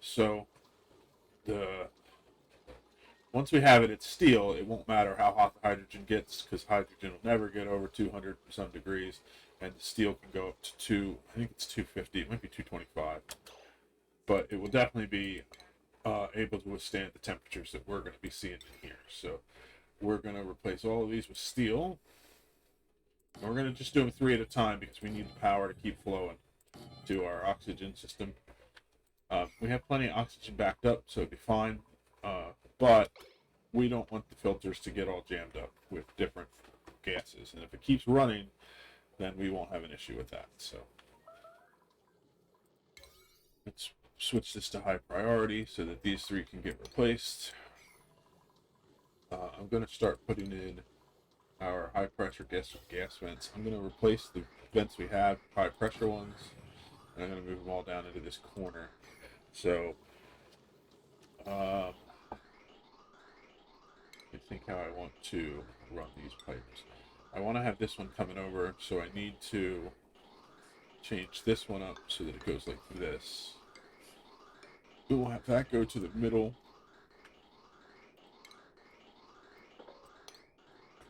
So once we have it at steel, it won't matter how hot the hydrogen gets, because hydrogen will never get over 200 some degrees, and the steel can go up to I think it's 250, it might be 225, but it will definitely be able to withstand the temperatures that we're going to be seeing in here. So we're going to replace all of these with steel. And we're going to just do them 3 at a time because we need the power to keep flowing to our oxygen system. We have plenty of oxygen backed up, so it'd be fine. But we don't want the filters to get all jammed up with different gases. And if it keeps running, then we won't have an issue with that. So let's switch this to high priority so that these 3 can get replaced. I'm going to start putting in our high pressure gas vents. I'm going to replace the vents we have, high pressure ones, and I'm going to move them all down into this corner. So I think how I want to run these pipes. I want to have this one coming over, so I need to change this one up so that it goes like this. We will have that go to the middle.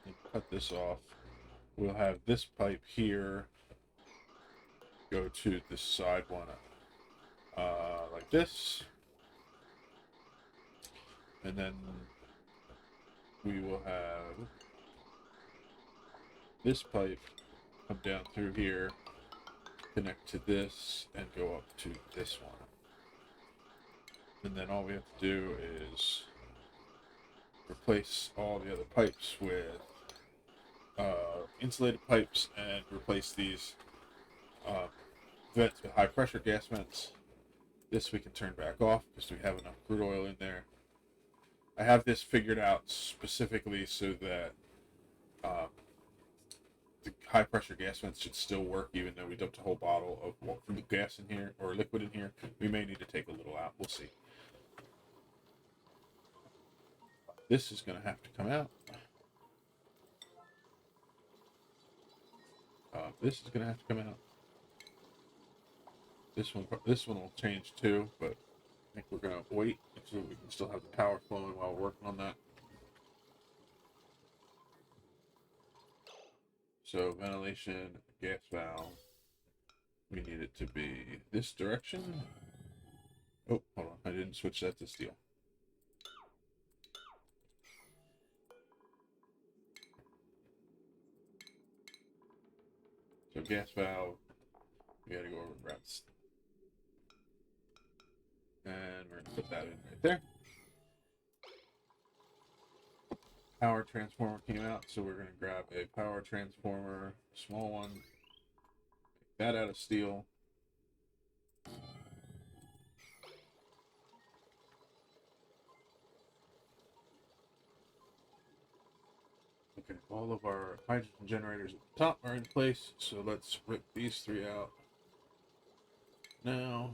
And cut this off. We'll have this pipe here go to this side one like this. And then we will have this pipe come down through here, connect to this, and go up to this one. And then all we have to do is replace all the other pipes with insulated pipes and replace these vents with high pressure gas vents. This we can turn back off because we have enough crude oil in there. I have this figured out specifically so that the high pressure gas vents should still work even though we dumped a whole bottle of gas in here, or liquid in here. We may need to take a little out. We'll see. This is going to have to come out. This is going to have to come out. This one will change too, but I think we're going to wait so we can still have the power flowing while we're working on that. So ventilation, gas valve, we need it to be this direction. Oh, hold on, I didn't switch that to steel. So gas valve, we gotta go over and grab this. And we're gonna put that in right there. Power transformer came out, so we're gonna grab a power transformer, small one, make that out of steel. Okay, all of our hydrogen generators at the top are in place, so let's rip these 3 out now.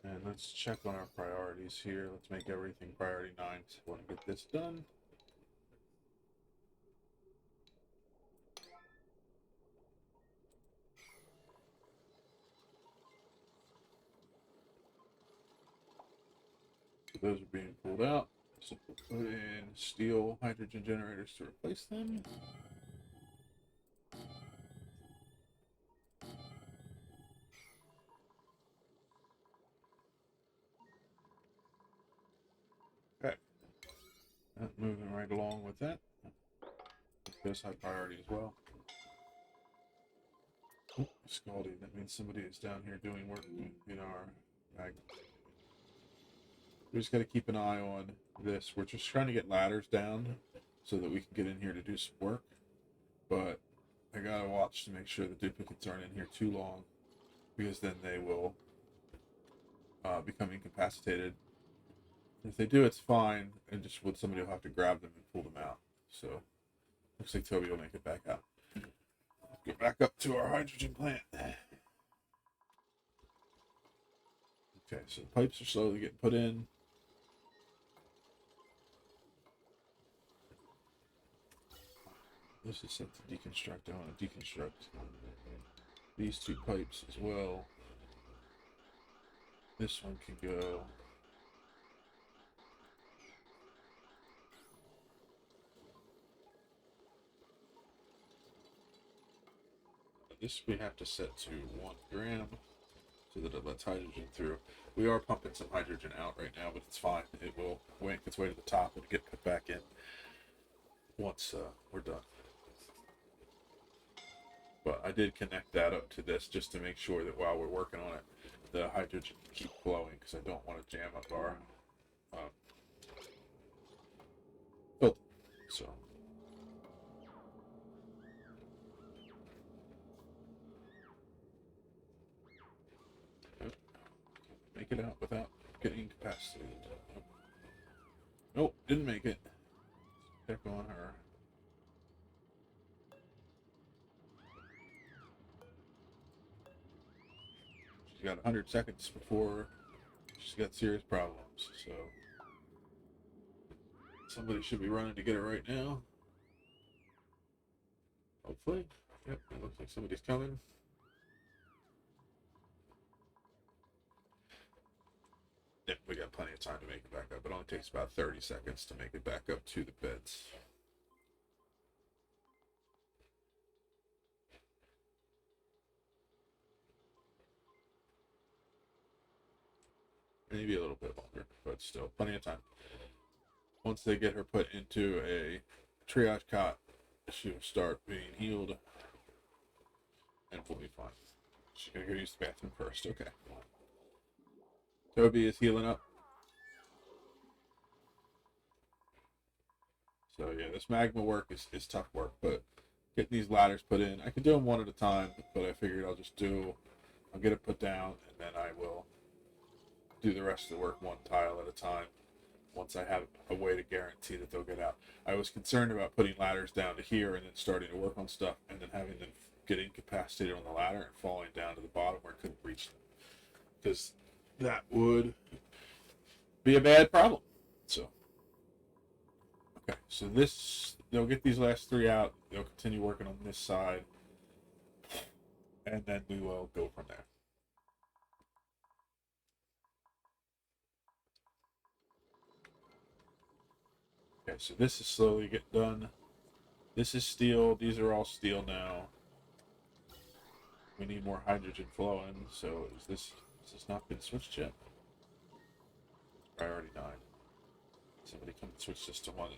And let's check on our priorities here. Let's make everything priority 9. So I want to get this done. So those are being pulled out. So we'll put in steel hydrogen generators to replace them. Okay. Moving right along with that. This high priority as well. Oh, scalding. That means somebody is down here doing work in our bag. We just got to keep an eye on this. We're just trying to get ladders down so that we can get in here to do some work. But I gotta watch to make sure the duplicates aren't in here too long, because then they will become incapacitated. If they do, it's fine, and just somebody will have to grab them and pull them out. So looks like Toby will make it back out. Let's get back up to our hydrogen plant. Okay, so the pipes are slowly getting put in. This is set to deconstruct. I want to deconstruct these two pipes as well. This one can go. This we have to set to 1 gram so that it lets hydrogen through. We are pumping some hydrogen out right now, but it's fine. It will wank its way to the top and get put back in once we're done. But I did connect that up to this just to make sure that while we're working on it, the hydrogen can keep flowing, because I don't want to jam up our filter. So. Make it out without getting incapacitated. Nope, didn't make it. Check on her. She's got 100 seconds before she's got serious problems, so somebody should be running to get her right now. Hopefully. Yep, it looks like somebody's coming. Yep, we got plenty of time to make it back up. It only takes about 30 seconds to make it back up to the beds. Maybe a little bit longer, but still plenty of time. Once they get her put into a triage cot, she'll start being healed and we'll be fine. She's gonna go use the bathroom first. Okay. Toby is healing up. So yeah, this magma work is tough work, but getting these ladders put in, I can do them one at a time, but I figured I'll get it put down, and then I will do the rest of the work one tile at a time once I have a way to guarantee that they'll get out. I was concerned about putting ladders down to here and then starting to work on stuff and then having them get incapacitated on the ladder and falling down to the bottom where I couldn't reach them, because that would be a bad problem. So okay, so they'll get these last 3 out. They'll continue working on this side, and then we will go from there. Okay, so this is slowly getting done. This is steel. These are all steel now. We need more hydrogen flowing. So has this not been switched yet? Priority 9. Somebody come switch this to 1.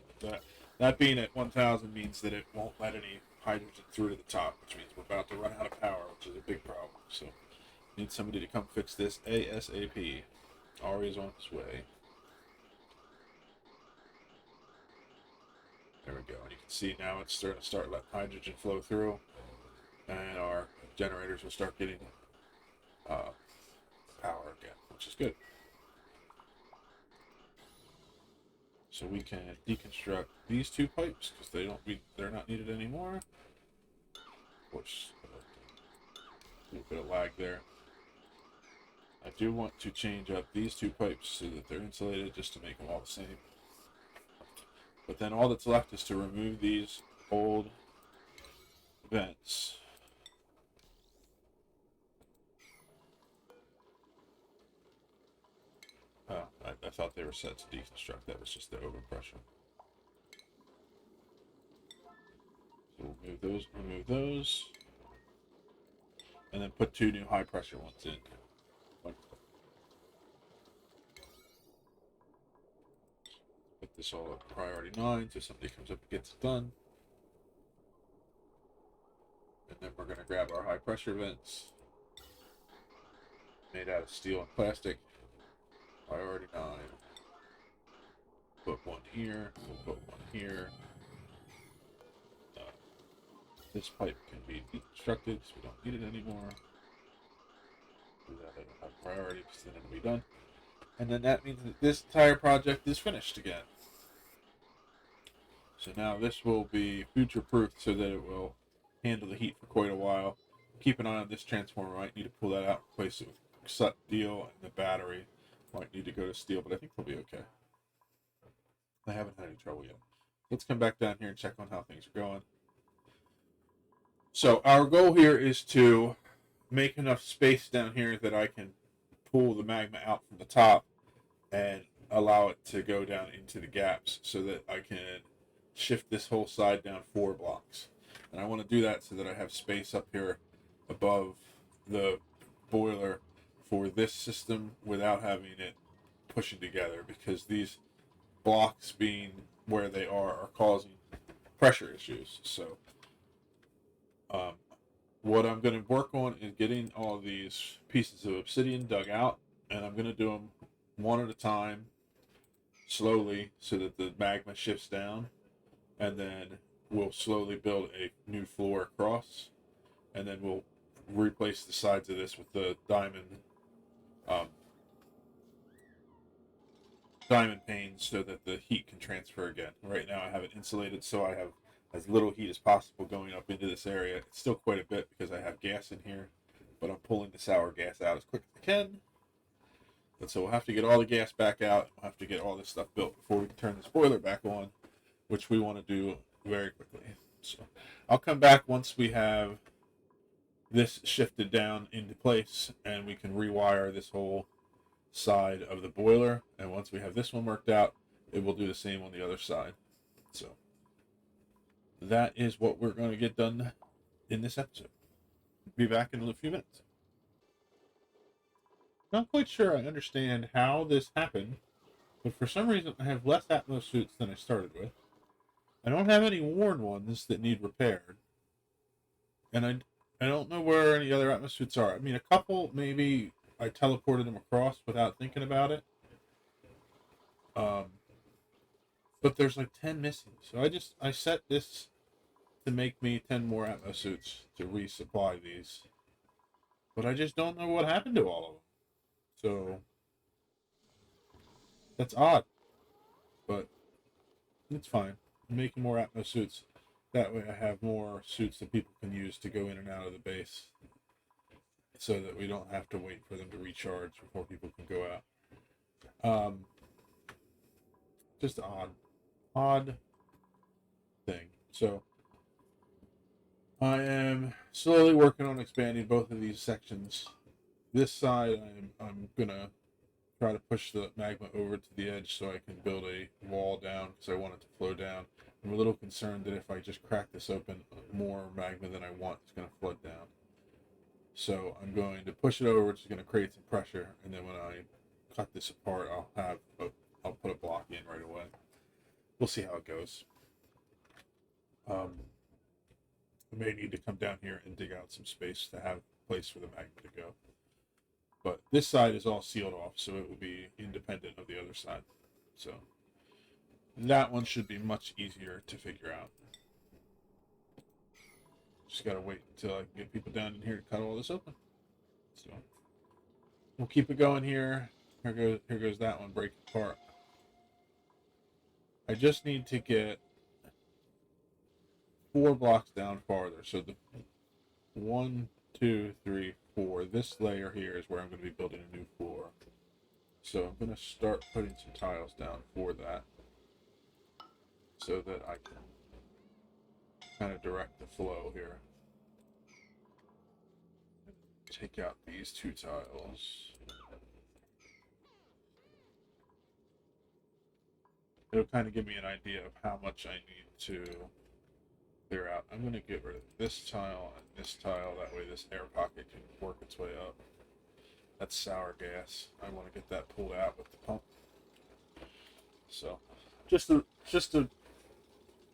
That being at 1000 means that it won't let any hydrogen through to the top, which means we're about to run out of power, which is a big problem. So need somebody to come fix this ASAP. Ari's on his way. There we go. And you can see now it's starting to letting hydrogen flow through, and our generators will start getting power again, which is good. So we can deconstruct these 2 pipes because they're not needed anymore. Of course, a little bit of lag there. I do want to change up these 2 pipes so that they're insulated, just to make them all the same. But then all that's left is to remove these old vents. Oh, I thought they were set to deconstruct. That was just the overpressure. So we'll remove those, and then put 2 new high pressure ones in. Put this all at priority 9 so somebody comes up and gets it done. And then we're going to grab our high pressure vents made out of steel and plastic. Priority 9. Put 1 here. We'll put 1 here. This pipe can be deconstructed so we don't need it anymore. Do that at a high priority because then it'll be done. And then that means that this entire project is finished again. So now this will be future-proofed so that it will handle the heat for quite a while. Keep an eye on this transformer. Might need to pull that out, replace it with steel, and the battery might need to go to steel, but I think they'll be okay. I haven't had any trouble yet. Let's come back down here and check on how things are going. So our goal here is to make enough space down here that I can pull the magma out from the top and allow it to go down into the gaps so that I can shift this whole side down 4 blocks. And I want to do that so that I have space up here above the boiler for this system without having it pushing together, because these blocks being where they are causing pressure issues. So um, what I'm going to work on is getting all these pieces of obsidian dug out, and I'm going to do them one at a time, slowly, so that the magma shifts down, and then we'll slowly build a new floor across, and then we'll replace the sides of this with the um, diamond panes so that the heat can transfer again. Right now I have it insulated so I have as little heat as possible going up into this area. It's still quite a bit because I have gas in here, but I'm pulling the sour gas out as quick as I can. But so we'll have to get all the gas back out. We'll have to get all this stuff built before we can turn this boiler back on, which we want to do very quickly. So I'll come back once we have this shifted down into place and we can rewire this whole side of the boiler, and once we have this one worked out, it will do the same on the other side. So that is what we're going to get done in this episode. Be back in a few minutes. Not quite sure I understand how this happened, but for some reason I have less Atmos suits than I started with. I don't have any worn ones that need repaired, and I don't know where any other Atmos suits are. I mean, a couple maybe I teleported them across without thinking about it. But there's like 10 missing. So I set this to make me 10 more Atmos suits to resupply these. But I just don't know what happened to all of them. So that's odd. But it's fine. I'm making more Atmos suits. That way I have more suits that people can use to go in and out of the base, so that we don't have to wait for them to recharge before people can go out. Just odd thing. So I am slowly working on expanding both of these sections. This side I'm gonna try to push the magma over to the edge so I can build a wall down, because I want it to flow down. I'm a little concerned that if I just crack this open, more magma than I want is going to flood down. So I'm going to push it over, which is going to create some pressure, and then when I cut this apart, I'll put a block in right away. We'll see how it goes. I may need to come down here and dig out some space to have a place for the magma to go. But this side is all sealed off, so it will be independent of the other side. So that one should be much easier to figure out. Just gotta wait until I can get people down in here to cut all this open. So we'll keep it going here. Here goes that one breaking apart. I just need to get 4 blocks down farther. So the 1, 2, 3, 4. This layer here is where I'm going to be building a new floor. So I'm going to start putting some tiles down for that, so that I can kind of direct the flow here. Take out these 2 tiles. It'll kind of give me an idea of how much I need to clear out. I'm going to get rid of this tile and this tile, that way this air pocket can work its way up. That's sour gas. I want to get that pulled out with the pump. So just a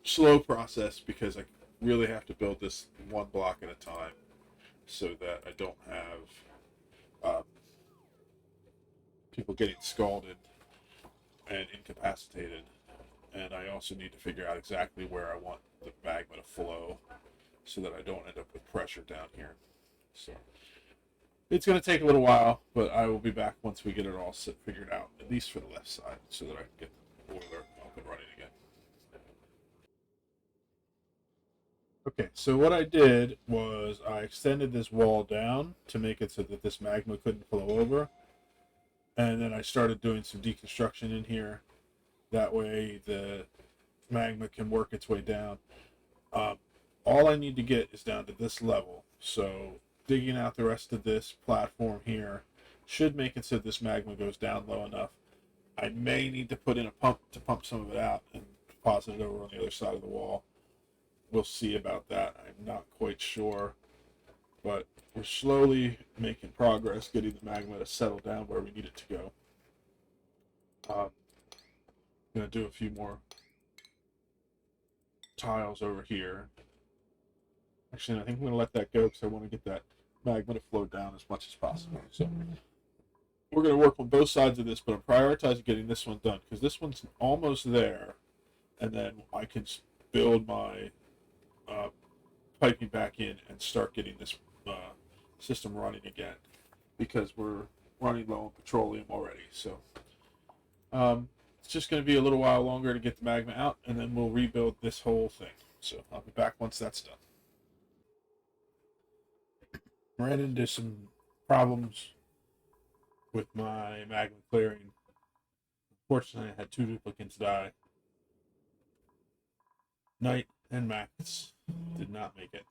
slow process, because I really have to build this 1 block at a time so that I don't have people getting scalded and incapacitated. And I also need to figure out exactly where I want the magma to flow so that I don't end up with pressure down here. So it's going to take a little while, but I will be back once we get it all figured out, at least for the left side, so that I can get the boiler up and running again. Okay, so what I did was I extended this wall down to make it so that this magma couldn't flow over. And then I started doing some deconstruction in here. That way the magma can work its way down. all I need to get is down to this level. So digging out the rest of this platform here should make it so this magma goes down low enough. I may need to put in a pump to pump some of it out and deposit it over on the other side of the wall. We'll see about that. I'm not quite sure, but we're slowly making progress getting the magma to settle down where we need it to go. I'm going to do a few more tiles over here. Actually, I think I'm going to let that go because I want to get that magma to flow down as much as possible. So we're going to work on both sides of this, but I'm prioritizing getting this one done because this one's almost there, and then I can build my piping back in and start getting this system running again because we're running low on petroleum already. So it's just going to be a little while longer to get the magma out, and then we'll rebuild this whole thing. So I'll be back once that's done. Ran into some problems with my magma clearing. Unfortunately, I had 2 duplicants die. Knight and Max did not make it.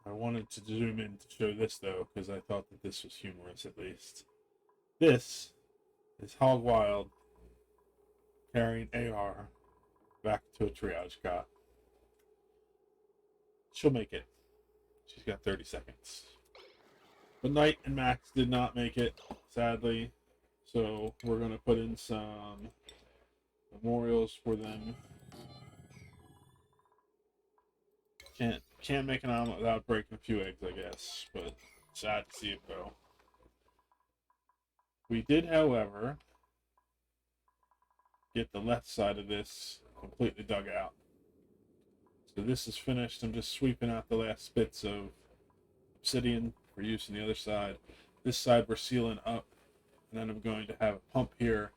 I wanted to zoom in to show this though, because I thought that this was humorous at least. This is Hog Wild carrying AR back to a triage cot. She'll make it. She's got 30 seconds. But Knight and Max did not make it, sadly. So we're going to put in some memorials for them. Can't make an omelet without breaking a few eggs, I guess. But sad to see it go. We did, however, get the left side of this completely dug out. So this is finished. I'm just sweeping out the last bits of obsidian for use on the other side. This side we're sealing up, and then I'm going to have a pump here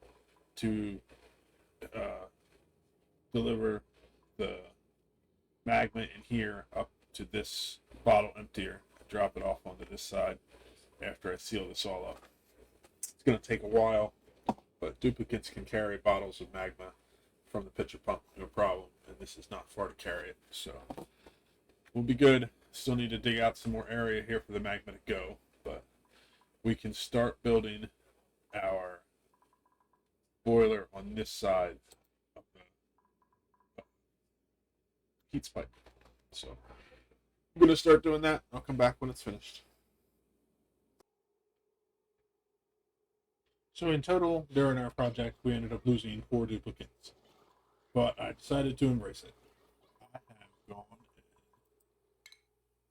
to deliver the magma in here up to this bottle emptier. Drop it off onto this side after I seal this all up. It's going to take a while, but duplicants can carry bottles of magma from the pitcher pump, no problem, and this is not far to carry it, so we'll be good. Still need to dig out some more area here for the magma to go, but we can start building our boiler on this side of the heat pipe. So I'm going to start doing that. I'll come back when it's finished. So in total, during our project, we ended up losing 4 duplicants. But I decided to embrace it. I have gone and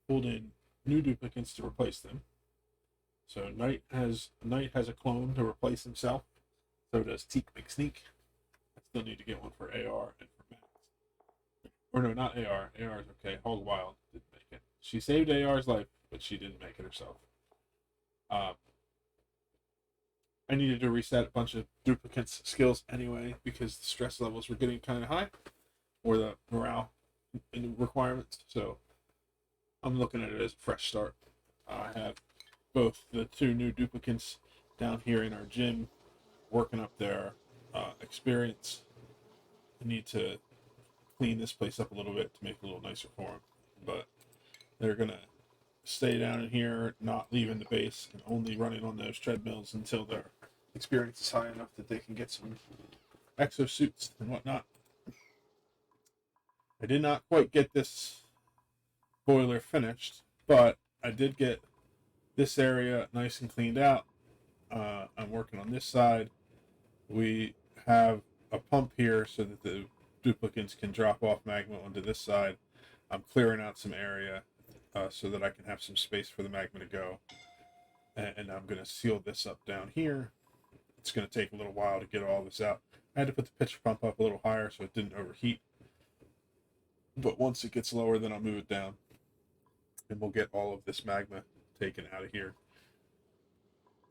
pulled in new duplicants to replace them. So Knight has a clone to replace himself. So does Teak McSneak. I still need to get one for AR and for Max. Or no, not AR. AR is okay. Hog Wild didn't make it. She saved AR's life, but she didn't make it herself. I needed to reset a bunch of duplicants skills anyway because the stress levels were getting kind of high, or the morale requirements. So I'm looking at it as a fresh start. I have both the 2 new duplicants down here in our gym working up their experience. I need to clean this place up a little bit to make it a little nicer for them, but they're gonna stay down in here, not leaving the base, and only running on those treadmills until their experience is high enough that they can get some exosuits and whatnot. I did not quite get this boiler finished, but I did get this area nice and cleaned out. I'm working on this side. We have a pump here so that the duplicants can drop off magma onto this side. I'm clearing out some area so that I can have some space for the magma to go. And I'm going to seal this up down here. It's going to take a little while to get all this out. I had to put the pitcher pump up a little higher so it didn't overheat. But once it gets lower, then I'll move it down. And we'll get all of this magma taken out of here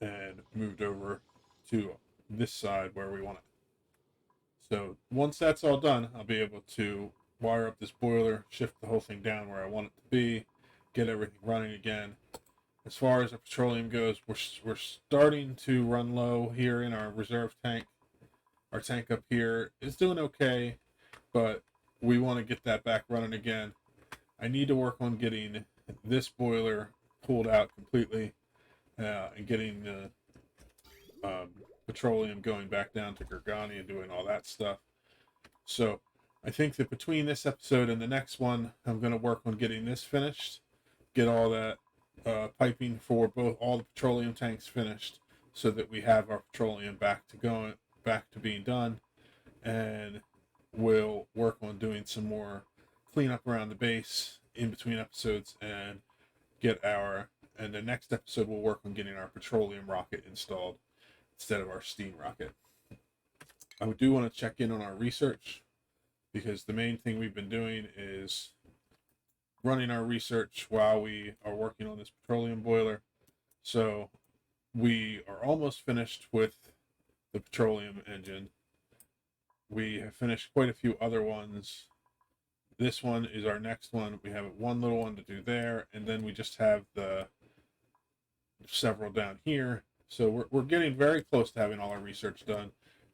and moved over to this side where we want it. So once that's all done, I'll be able to wire up this boiler, shift the whole thing down where I want it to be, get everything running again. As far as the petroleum goes, we're starting to run low here in our reserve tank. Our tank up here is doing okay, but we want to get that back running again. I need to work on getting this boiler pulled out completely and getting the petroleum going back down to Gorgani and doing all that stuff. So I think that between this episode and the next one, I'm going to work on getting this finished, get all that piping for all the petroleum tanks finished, so that we have our petroleum back to being done, and we'll work on doing some more cleanup around the base in between episodes, and the next episode we'll work on getting our petroleum rocket installed instead of our steam rocket. I do want to check in on our research, because the main thing we've been doing is running our research while we are working on this petroleum boiler. So we are almost finished with the petroleum engine. We have finished quite a few other ones. This one is our next one. We have one little one to do there, and then we just have the several down here. So we're getting very close to having all our research done.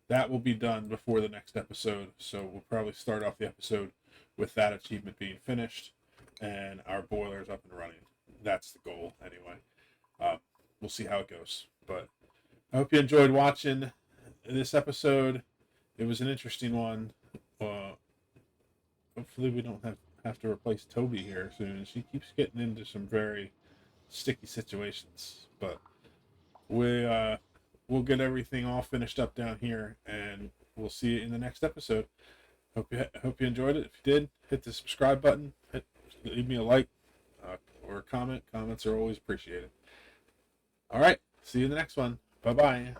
That will be done before the next episode. So we'll probably start off the episode with that achievement being finished and our boilers up and running. That's the goal, anyway. We'll see how it goes. But I hope you enjoyed watching this episode. It was an interesting one. Hopefully we don't have to replace Toby here soon. She keeps getting into some very sticky situations. But we'll get everything all finished up down here, and we'll see you in the next episode. Hope you enjoyed it. If you did, hit the subscribe button. Leave me a like or a comment. Comments are always appreciated. All right. See you in the next one. Bye-bye.